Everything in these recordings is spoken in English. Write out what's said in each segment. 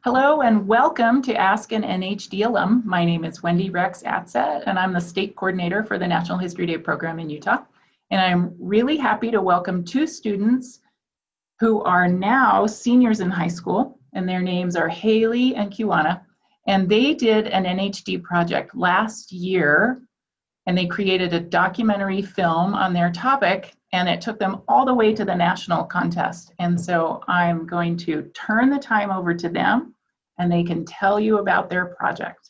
Hello and welcome to Ask an NHD Alum. My name is Wendy Rex Atzet, and I'm the state coordinator for the National History Day program in Utah. And I'm really happy to welcome two students who are now seniors in high school, and their names are Haley and Kiwana. And they did an NHD project last year, and they created a documentary film on their topic, and it took them all the way to the national contest. And so I'm going to turn the time over to them, and they can tell you about their project.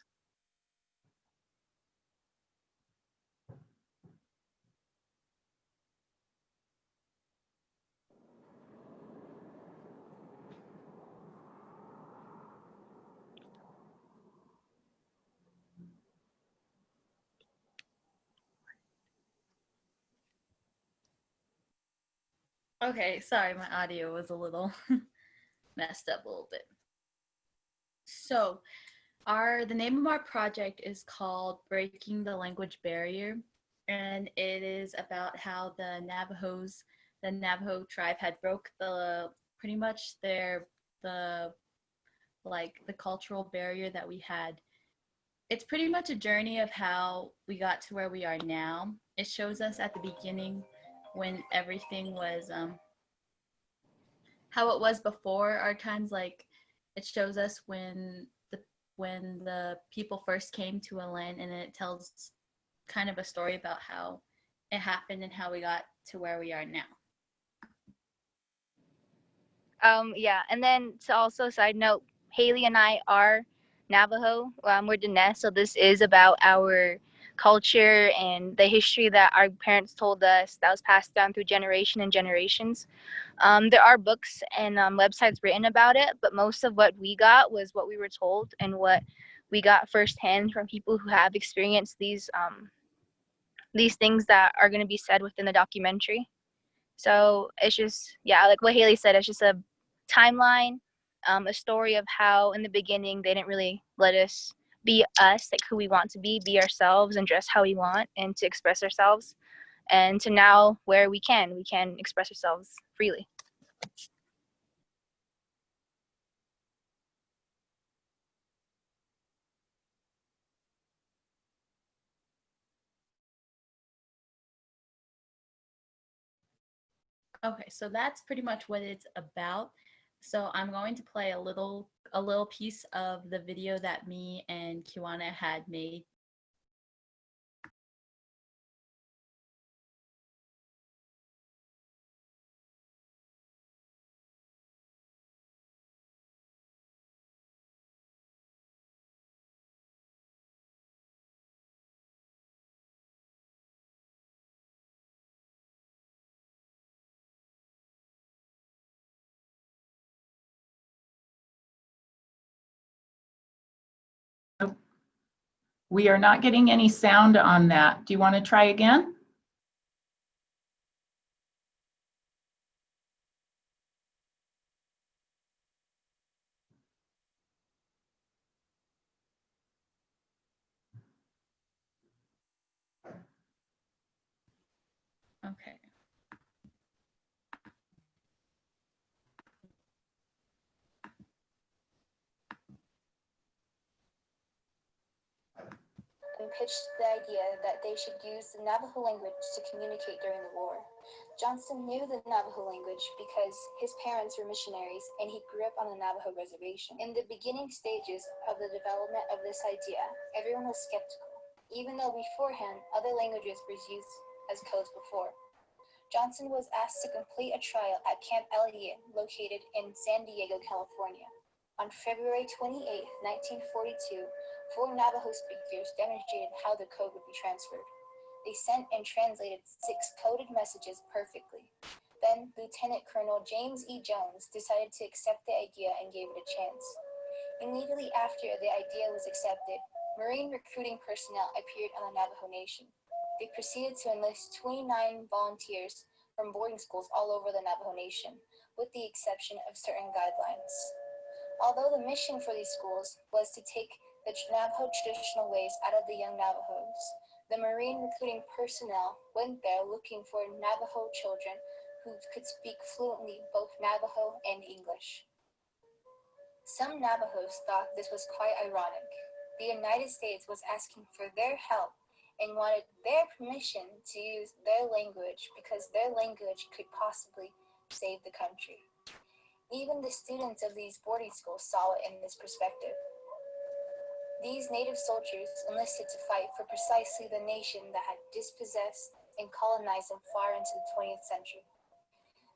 Okay, sorry, my audio was a little messed up a little bit. So, the name of our project is called Breaking the Language Barrier, and it is about how the Navajo tribe had broke pretty much the cultural barrier that we had. It's pretty much a journey of how we got to where we are now. It shows us at the beginning when everything was how it was before our times. Like, it shows us when the people first came to a land, and it tells kind of a story about how it happened and how we got to where we are now. Yeah, and then to also side note, Haley and I are Navajo. We're Diné, so this is about our culture and the history that our parents told us that was passed down through generation and generations. There are books and websites written about it, but most of what we got was what we were told and what we got firsthand from people who have experienced these things that are going to be said within the documentary. So it's just, yeah, like what Haley said, it's just a timeline, a story of how in the beginning they didn't really let us be us, like who we want to be ourselves and dress how we want and to express ourselves, and to now where we can express ourselves freely. Okay, so that's pretty much what it's about. So I'm going to play a little piece of the video that me and Kiwana had made. We are not getting any sound on that. Do you want to try again? Okay. And pitched the idea that they should use the Navajo language to communicate during the war. Johnson knew the Navajo language because his parents were missionaries and he grew up on the Navajo reservation. In the beginning stages of the development of this idea, everyone was skeptical, even though beforehand other languages were used as codes before. Johnson was asked to complete a trial at Camp Elliott, located in San Diego, California. On February 28, 1942, 4 Navajo speakers demonstrated how the code would be transferred. They sent and translated 6 coded messages perfectly. Then Lieutenant Colonel James E. Jones decided to accept the idea and gave it a chance. Immediately after the idea was accepted, Marine recruiting personnel appeared on the Navajo Nation. They proceeded to enlist 29 volunteers from boarding schools all over the Navajo Nation, with the exception of certain guidelines. Although the mission for these schools was to take the Navajo traditional ways out of the young Navajos, the Marine recruiting personnel went there looking for Navajo children who could speak fluently both Navajo and English. Some Navajos thought this was quite ironic. The United States was asking for their help and wanted their permission to use their language because their language could possibly save the country. Even the students of these boarding schools saw it in this perspective. These native soldiers enlisted to fight for precisely the nation that had dispossessed and colonized them far into the 20th century.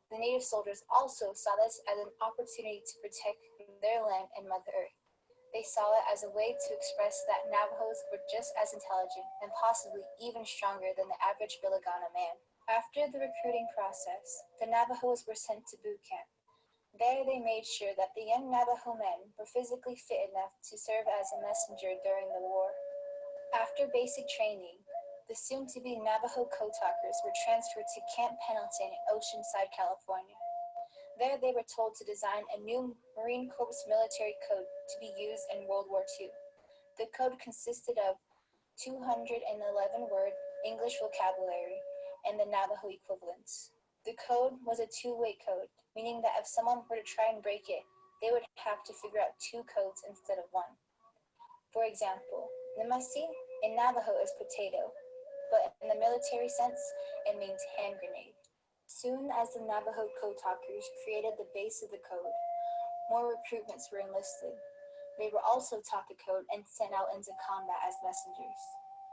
The native soldiers also saw this as an opportunity to protect their land and Mother Earth. They saw it as a way to express that Navajos were just as intelligent and possibly even stronger than the average Bilagana man. After the recruiting process, the Navajos were sent to boot camp. There they made sure that the young Navajo men were physically fit enough to serve as a messenger during the war. After basic training, the soon-to-be Navajo code talkers were transferred to Camp Pendleton in Oceanside, California. There they were told to design a new Marine Corps military code to be used in World War II. The code consisted of 211-word English vocabulary and the Navajo equivalents. The code was a two-way code, meaning that if someone were to try and break it, they would have to figure out two codes instead of one. For example, Nimasi in Navajo is potato, but in the military sense, it means hand grenade. Soon as the Navajo code talkers created the base of the code, more recruitments were enlisted. They were also taught the code and sent out into combat as messengers.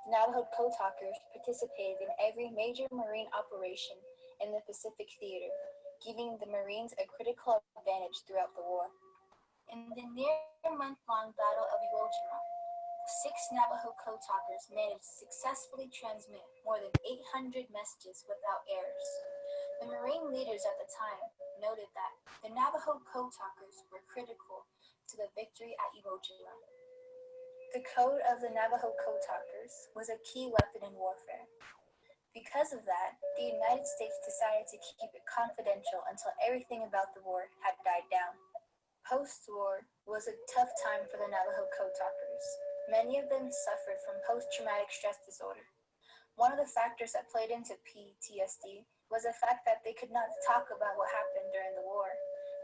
The Navajo code talkers participated in every major Marine operation in the Pacific Theater, giving the Marines a critical advantage throughout the war. In the near-month-long Battle of Iwo Jima, 6 Navajo code talkers managed to successfully transmit more than 800 messages without errors. The Marine leaders at the time noted that the Navajo code talkers were critical to the victory at Iwo Jima. The code of the Navajo code talkers was a key weapon in warfare. Because of that, the United States decided to keep it confidential until everything about the war had died down. Post-war was a tough time for the Navajo code talkers. Many of them suffered from post-traumatic stress disorder. One of the factors that played into PTSD was the fact that they could not talk about what happened during the war.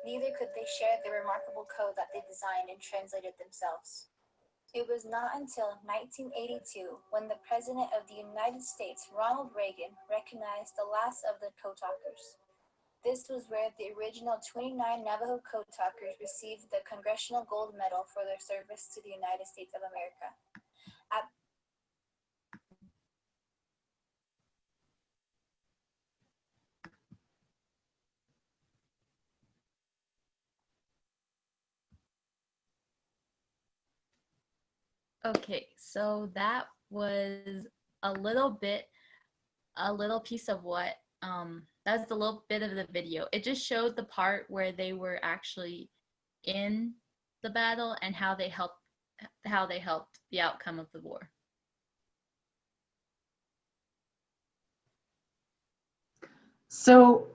Neither could they share the remarkable code that they designed and translated themselves. It was not until 1982 when the President of the United States, Ronald Reagan, recognized the last of the code talkers. This was where the original 29 Navajo code talkers received the Congressional Gold Medal for their service to the United States of America. Okay, so that was a little piece of what, that was a little bit of the video. It just showed the part where they were actually in the battle and how they helped the outcome of the war. So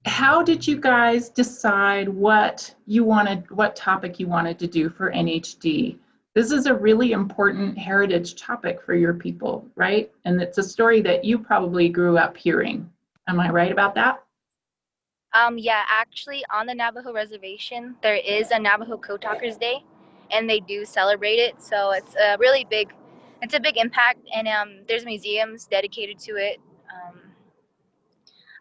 how did you guys decide what topic you wanted to do for NHD? This is a really important heritage topic for your people, right? And it's a story that you probably grew up hearing. Am I right about that? Yeah, actually on the Navajo reservation, there is a Navajo Code Talkers Day, and they do celebrate it. So it's a big impact, and there's museums dedicated to it.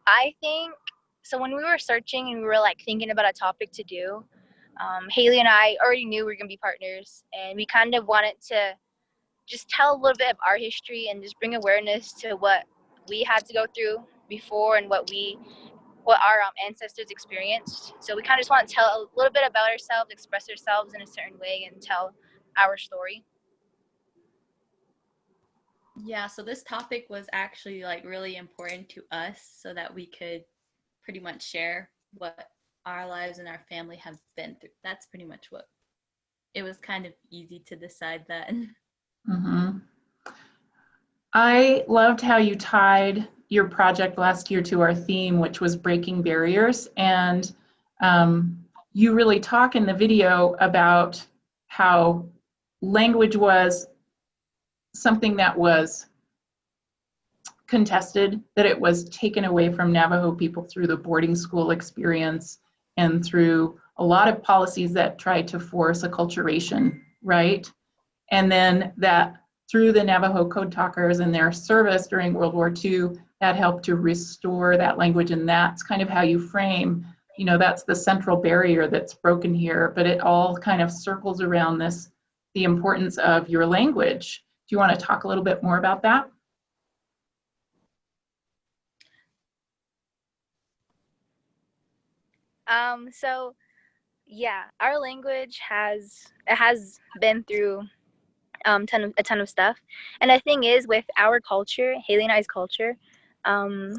I think, so when we were searching and we were like thinking about a topic to do, Haley and I already knew we were gonna be partners, and we kind of wanted to just tell a little bit of our history and just bring awareness to what we had to go through before and what our ancestors experienced. So we kind of just want to tell a little bit about ourselves, express ourselves in a certain way, and tell our story. Yeah, so this topic was actually like really important to us so that we could pretty much share what our lives and our family have been through. That's pretty much what it was kind of easy to decide that. Mm-hmm. I loved how you tied your project last year to our theme, which was breaking barriers. And you really talk in the video about how language was something that was contested, that it was taken away from Navajo people through the boarding school experience and through a lot of policies that try to force acculturation, right? And then that through the Navajo code talkers and their service during World War II, that helped to restore that language. And that's kind of how you frame, you know, that's the central barrier that's broken here, but it all kind of circles around this, the importance of your language. Do you want to talk a little bit more about that? So yeah, our language has been through a ton of stuff. And the thing is, with our culture, Haley and I's culture, our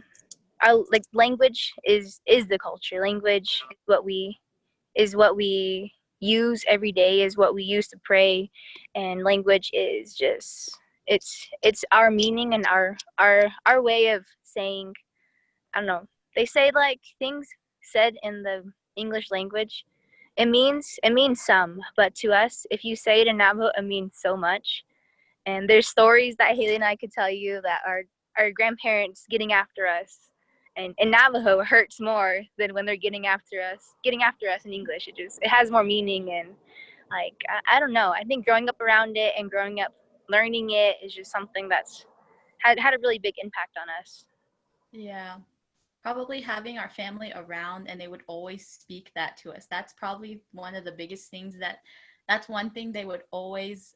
like language is the culture. Language is what we use every day, is what we use to pray, and language is just it's our meaning and our way of saying, I don't know. They say like things said in the English language, it means some, but to us, if you say it in Navajo, it means so much. And there's stories that Haley and I could tell you that our grandparents getting after us, and in Navajo hurts more than when they're getting after us in English. It has more meaning, and like I don't know. I think growing up around it and growing up learning it is just something that's had a really big impact on us. Yeah. Probably having our family around and they would always speak that to us. That's probably one of the biggest things that's one thing they would always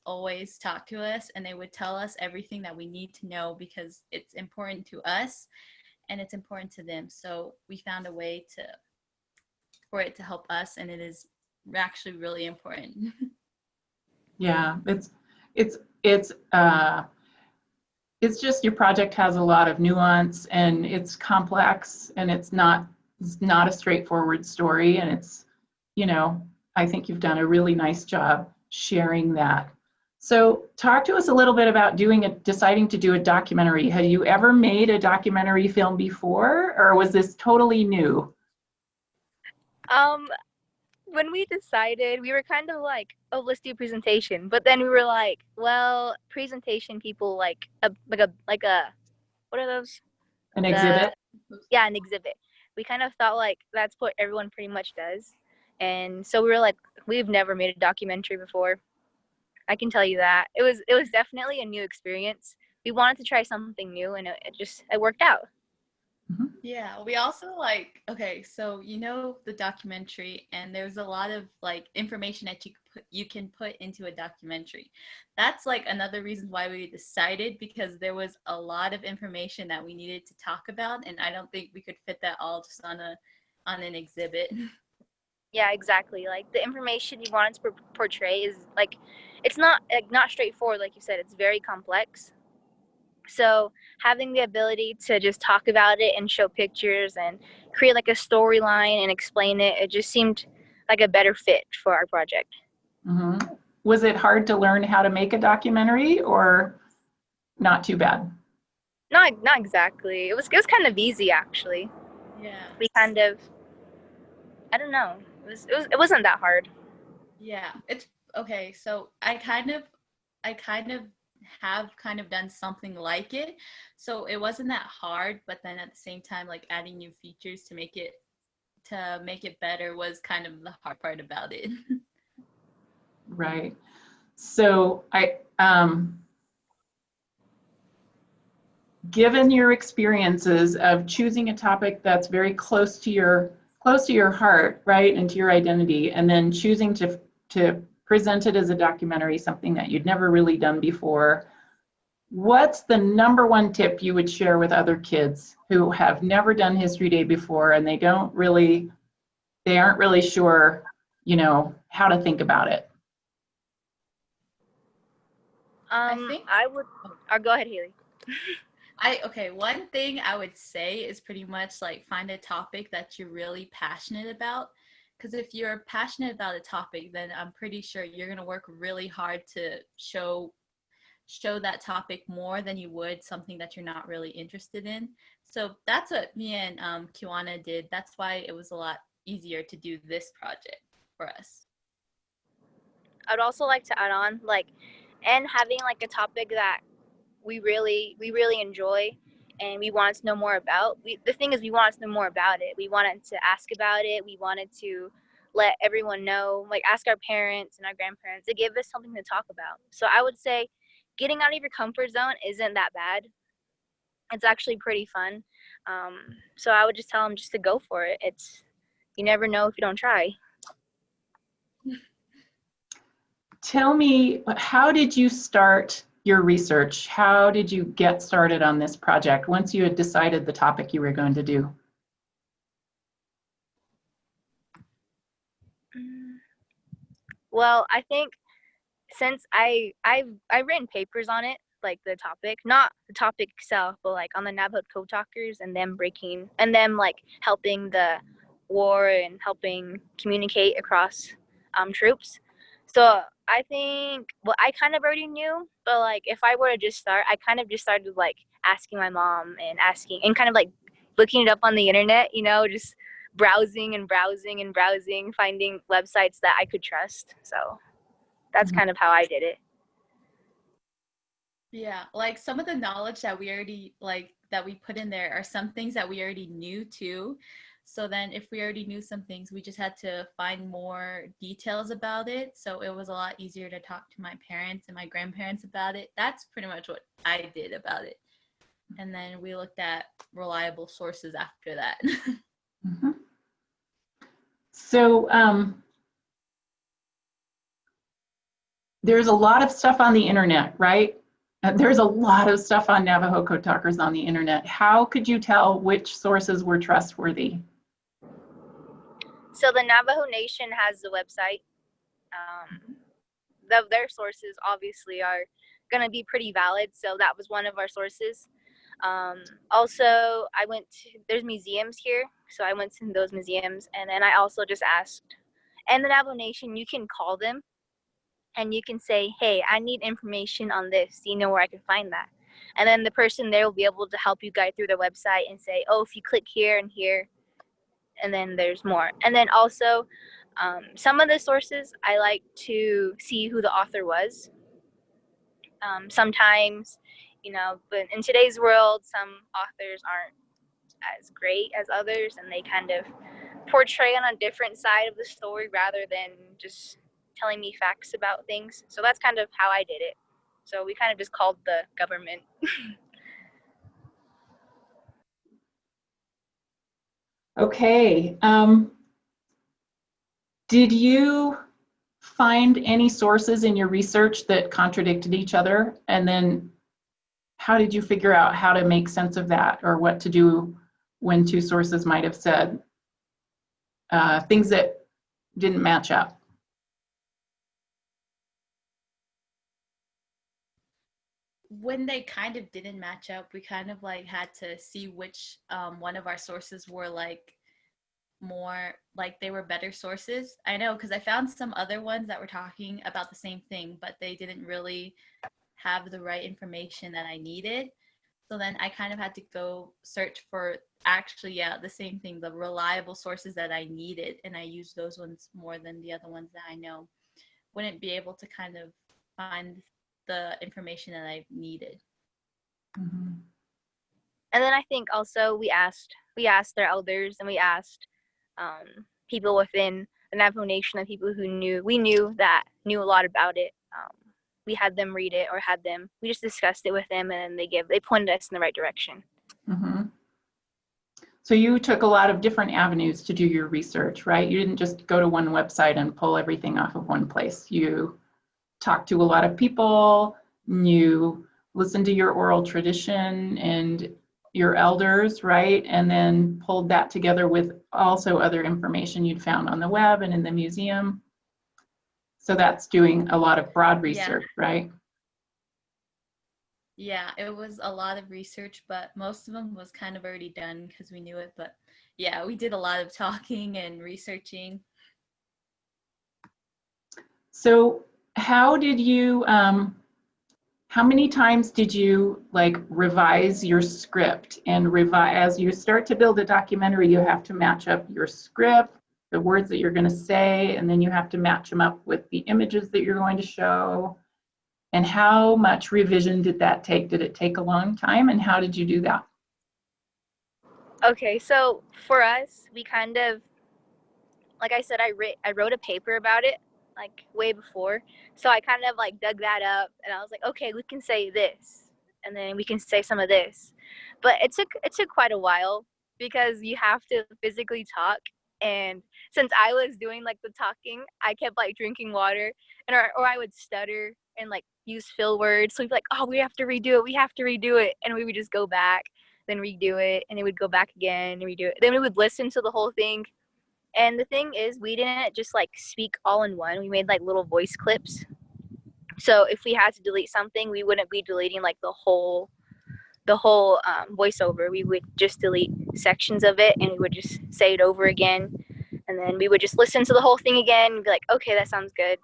talk to us, and they would tell us everything that we need to know because it's important to us and it's important to them. So we found a way for it to help us, and it is actually really important. Yeah, it's just your project has a lot of nuance and it's complex and it's not a straightforward story, and it's, you know, I think you've done a really nice job sharing that. So talk to us a little bit about deciding to do a documentary. Have you ever made a documentary film before, or was this totally new? When we decided, we were kind of like, oh, let's do a presentation. But then we were like, well, presentation people like a what are those? An exhibit? Yeah, an exhibit. We kind of thought like that's what everyone pretty much does. And so we were like, we've never made a documentary before. I can tell you that. It was definitely a new experience. We wanted to try something new, and it worked out. Yeah, we also like, okay, so you know the documentary, and there's a lot of like information that you can put into a documentary. That's like another reason why we decided, because there was a lot of information that we needed to talk about, and I don't think we could fit that all just on an exhibit. Yeah, exactly. Like the information you wanted to portray is like, it's not straightforward, like you said. It's very complex. So having the ability to just talk about it and show pictures and create like a storyline and explain it, it just seemed like a better fit for our project. Mm-hmm. Was it hard to learn how to make a documentary, or not too bad? Not exactly. It was kind of easy actually. Yeah. We kind of, I don't know. It wasn't that hard. Yeah, it's okay. So I kind of have kind of done something like it. So it wasn't that hard, but then at the same time, like adding new features to make it better was kind of the hard part about it. Right. So given your experiences of choosing a topic that's very close to your heart, right, and to your identity, and then choosing to present it as a documentary, something that you'd never really done before, what's the number one tip you would share with other kids who have never done History Day before and they aren't really sure, you know, how to think about it? I would. Go ahead, Haley. One thing I would say is pretty much like find a topic that you're really passionate about. Because if you're passionate about a topic, then I'm pretty sure you're going to work really hard to show that topic more than you would something that you're not really interested in. So that's what me and Kiwana did. That's why it was a lot easier to do this project for us. I'd also like to add on, like, and having like a topic that we really enjoy and we wanted to know more about. The thing is, we wanted to know more about it. We wanted to ask about it. We wanted to let everyone know, like ask our parents and our grandparents to give us something to talk about. So I would say getting out of your comfort zone isn't that bad. It's actually pretty fun. So I would just tell them just to go for it. You never know if you don't try. Tell me, how did you start your research? How did you get started on this project once you had decided the topic you were going to do? Well, I think since I've written papers on it, like the topic, not the topic itself, but like on the Navajo code talkers and them breaking and them like helping the war and helping communicate across troops. So I think, well, I kind of already knew, but like if I were to just start, I kind of just started like asking my mom and asking and kind of like looking it up on the internet, just browsing and browsing and browsing, finding websites that I could trust. So that's kind of how I did it. Yeah, like some of the knowledge that we already that we put in there are some things that we already knew too. So then if we already knew some things, we just had to find more details about it. So it was a lot easier to talk to my parents and my grandparents about it. That's pretty much what I did about it. And then we looked at reliable sources after that. Mm-hmm. So there's a lot of stuff on the internet, right? There's a lot of stuff on Navajo Code Talkers on the internet. How could you tell which sources were trustworthy? So the Navajo Nation has the website. Their sources obviously are going to be pretty valid. So that was one of our sources. Also, there's museums here. So I went to those museums, and then I also just asked. And the Navajo Nation, you can call them and you can say, hey, I need information on this. Do you know where I can find that? And then the person there will be able to help you guide through their website and say, oh, if you click here and here, and then there's more. And then also, some of the sources, I like to see who the author was. Sometimes, but in today's world, some authors aren't as great as others, and they kind of portray on a different side of the story rather than just telling me facts about things. So that's kind of how I did it. So we kind of just called the government. Okay. Did you find any sources in your research that contradicted each other? And then how did you figure out how to make sense of that, or what to do when two sources might have said things that didn't match up? When they kind of didn't match up, we kind of had to see which one of our sources were more they were better sources. I know, because I found some other ones that were talking about the same thing, but they didn't really have the right information that I needed. So then I kind of had to go search for the same thing, the reliable sources that I needed, and I used those ones more than the other ones that I know wouldn't be able to kind of find the information that I needed. Mm-hmm. And then I think also we asked their elders, and we asked people within the Navajo Nation and people who knew a lot about it. We had them read it, or we just discussed it with them, and then they pointed us in the right direction. Mm-hmm. So you took a lot of different avenues to do your research, right? You didn't just go to one website and pull everything off of one place. You talked to a lot of people, you listened to your oral tradition and your elders, right? And then pulled that together with also other information you'd found on the web and in the museum. So that's doing a lot of broad research, right? Yeah, it was a lot of research, but most of them was kind of already done because we knew it. But yeah, we did a lot of talking and researching. So how did you, how many times did you revise your script? And as you start to build a documentary, you have to match up your script, the words that you're going to say, and then you have to match them up with the images that you're going to show. And how much revision did that take? Did it take a long time? And how did you do that? Okay, so for us, like I said, I wrote a paper about it like way before. So I kind of like dug that up and I was like, okay, we can say this and then we can say some of this. But it took quite a while because you have to physically talk. And since I was doing like the talking, I kept like drinking water and or I would stutter and like use fill words. So we'd be like, oh, we have to redo it. We have to redo it. And we would just go back, then redo it. And it would go back again and redo it. Then we would listen to the whole thing. And the thing is, we didn't just like speak all in one. We made like little voice clips. So if we had to delete something, we wouldn't be deleting like the whole voiceover. We would just delete sections of it and we would just say it over again. And then we would just listen to the whole thing again and be like, okay, that sounds good.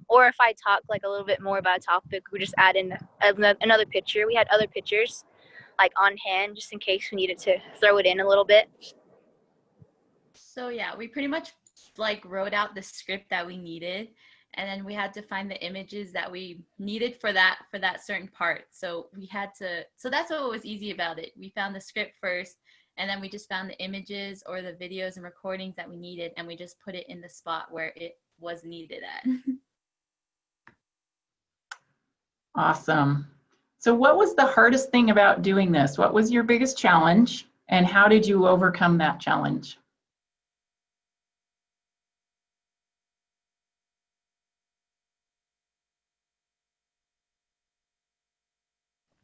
Or if I talk like a little bit more about a topic, we just add in another picture. We had other pictures like on hand just in case we needed to throw it in a little bit. So yeah, we pretty much like wrote out the script that we needed, and then we had to find the images that we needed for that certain part. So we had to, so that's what was easy about it. We found the script first, and then we just found the images or the videos and recordings that we needed, and we just put it in the spot where it was needed at. Awesome. So what was the hardest thing about doing this? What was your biggest challenge, and how did you overcome that challenge?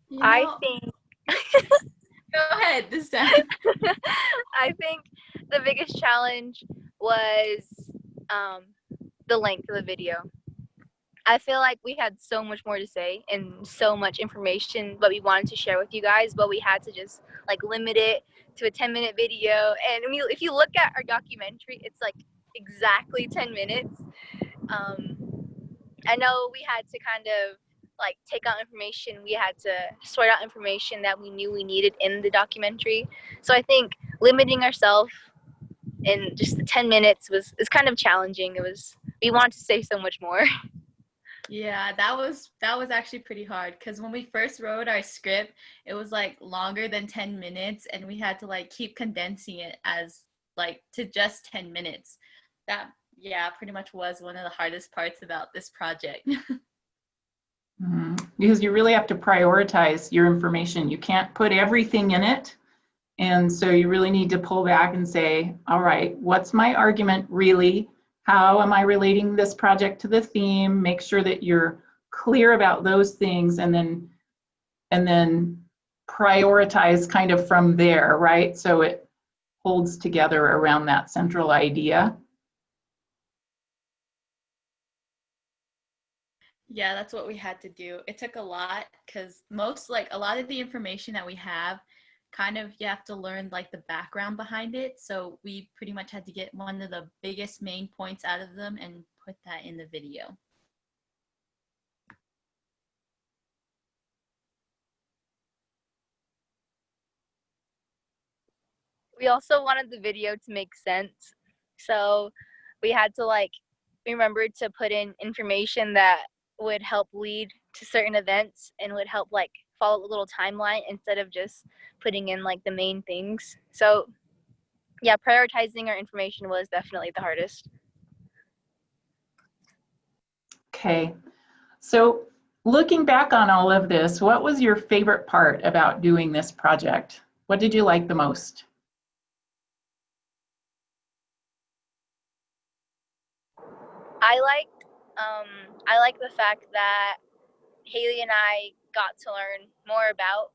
You I know, think go ahead this time. I think the biggest challenge was the length of the video. I feel like we had so much more to say and so much information that we wanted to share with you guys, but we had to just like limit it to a 10-minute video. And if you look at our documentary, it's like exactly 10 minutes. I know we had to kind of like take out information. We had to sort out information that we knew we needed in the documentary. So I think limiting ourselves in just the 10 minutes is kind of challenging. We wanted to say so much more. Yeah, that was actually pretty hard because when we first wrote our script, it was like longer than 10 minutes and we had to like keep condensing it as like to just 10 minutes. That, yeah, pretty much was one of the hardest parts about this project. Because you really have to prioritize your information. You can't put everything in it. And so you really need to pull back and say, all right, what's my argument really? How am I relating this project to the theme? Make sure that you're clear about those things and then prioritize kind of from there, right? So it holds together around that central idea. Yeah, that's what we had to do. It took a lot because a lot of the information that we have kind of, you have to learn like the background behind it. So we pretty much had to get one of the biggest main points out of them and put that in the video. We also wanted the video to make sense. So we had to like remember to put in information that would help lead to certain events and would help like follow a little timeline instead of just putting in like the main things. So yeah, prioritizing our information was definitely the hardest. Okay, so looking back on all of this, what was your favorite part about doing this project? What did you like the most? I like the fact that Haley and I got to learn more about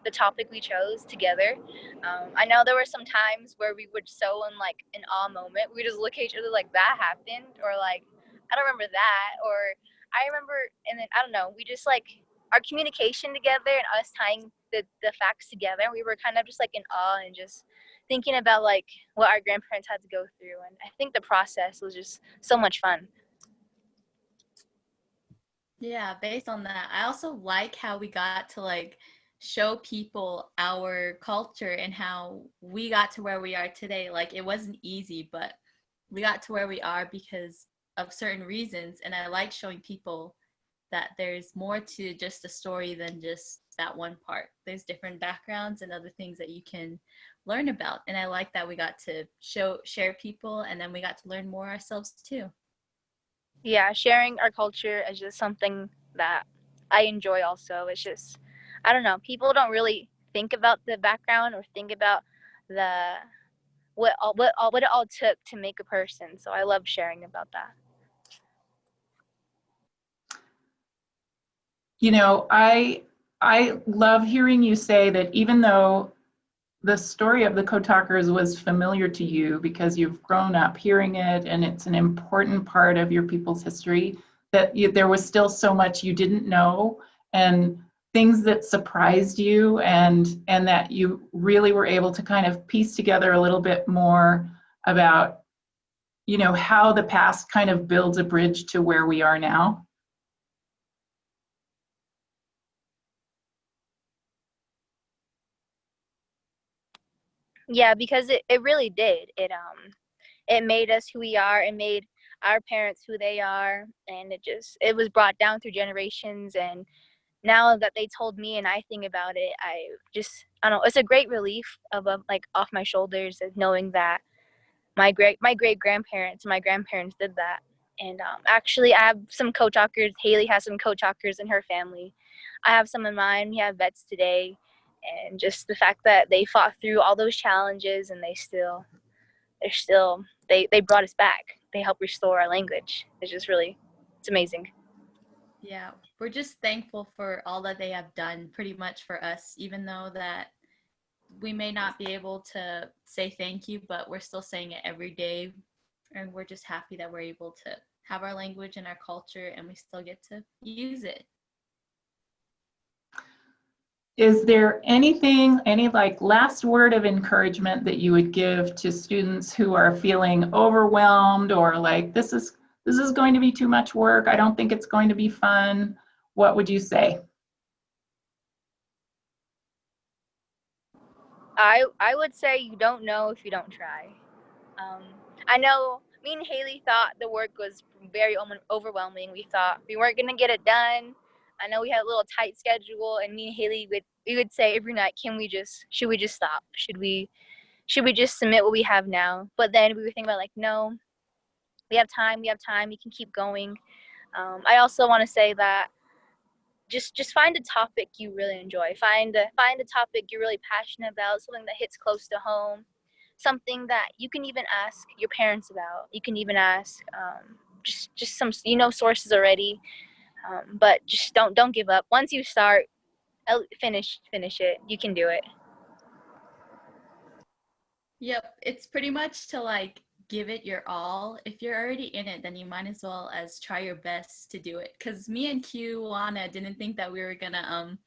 the topic we chose together. I know there were some times where we would so in like an awe moment. We just look at each other like that happened, or like I don't remember that, or I remember, and then I don't know. We just like our communication together and us tying the facts together. We were kind of just like in awe and just thinking about like what our grandparents had to go through, and I think the process was just so much fun. Yeah, based on that, I also like how we got to like show people our culture and how we got to where we are today. Like it wasn't easy, but we got to where we are because of certain reasons. And I like showing people that there's more to just a story than just that one part. There's different backgrounds and other things that you can learn about. And I like that we got to share people, and then we got to learn more ourselves too. Yeah, sharing our culture is just something that I enjoy also. It's just, I don't know, people don't really think about the background or think about the what it all took to make a person. So I love sharing about that. You know, I love hearing you say that even though the story of the Kotakers was familiar to you because you've grown up hearing it and it's an important part of your people's history, that there was still so much you didn't know and things that surprised you, and that you really were able to kind of piece together a little bit more about, you know, how the past kind of builds a bridge to where we are now. Yeah, because it really did. It made us who we are. It made our parents who they are, and it was brought down through generations. And now that they told me and I think about it, I don't know, it's a great relief of like off my shoulders of knowing that my great grandparents, my grandparents did that. And actually, I have some co-talkers. Haley has some co-talkers in her family. I have some in mine. We have vets today, and just the fact that they fought through all those challenges and they brought us back. They helped restore our language. It's amazing. Yeah, we're just thankful for all that they have done pretty much for us, even though that we may not be able to say thank you, but we're still saying it every day. And we're just happy that we're able to have our language and our culture, and we still get to use it. Is there anything, any like last word of encouragement that you would give to students who are feeling overwhelmed or like this is going to be too much work, I don't think it's going to be fun? What would you say? I would say you don't know if you don't try. I know me and Haley thought the work was very overwhelming. We thought we weren't gonna get it done. I know we had a little tight schedule, and me and Haley would say every night, should we just stop? Should we just submit what we have now? But then we were thinking about like, no, we have time. We can keep going. I also want to say that just find a topic you really enjoy. Find a topic you're really passionate about, something that hits close to home, something that you can even ask your parents about. You can even ask just some sources already, but just don't give up. Once you start, finish it. You can do it. Yep, it's pretty much to like give it your all. If you're already in it, then you might as well as try your best to do it. Because me and Wana didn't think that we were gonna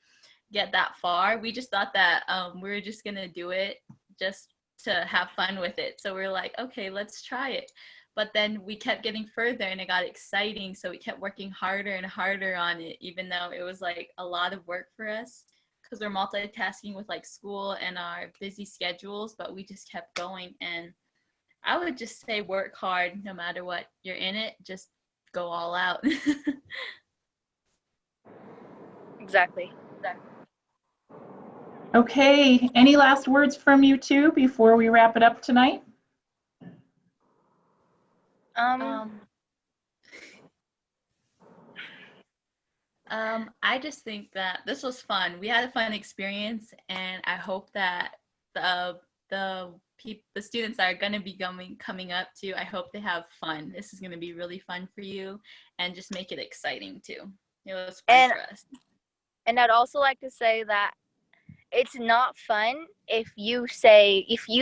get that far. We just thought that we were just gonna do it just to have fun with it. So we are like, okay, let's try it. But then we kept getting further and it got exciting. So we kept working harder and harder on it, even though it was like a lot of work for us because we're multitasking with like school and our busy schedules, but we just kept going. And I would just say work hard no matter what. You're in it, just go all out. Exactly. Okay, any last words from you two before we wrap it up tonight? I just think that this was fun. We had a fun experience, and I hope that the students that are going to be coming up too, I hope they have fun. This is going to be really fun for you, and just make it exciting too. It was fun for us. And I'd also like to say that it's not fun if you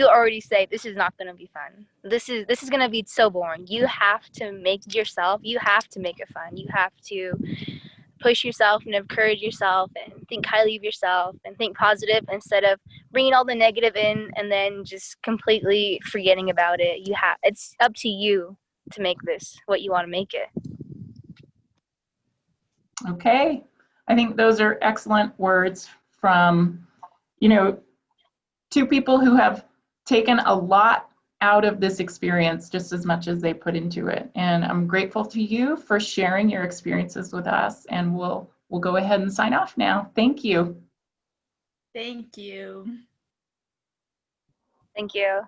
already say this is not going to be fun. This is going to be so boring. You have to make it fun. You have to push yourself and encourage yourself and think highly of yourself and think positive instead of bringing all the negative in and then just completely forgetting about it. It's up to you to make this what you want to make it. Okay, I think those are excellent words from, two people who have taken a lot out of this experience just as much as they put into it. And I'm grateful to you for sharing your experiences with us, and we'll go ahead and sign off now. Thank you. Thank you. Thank you.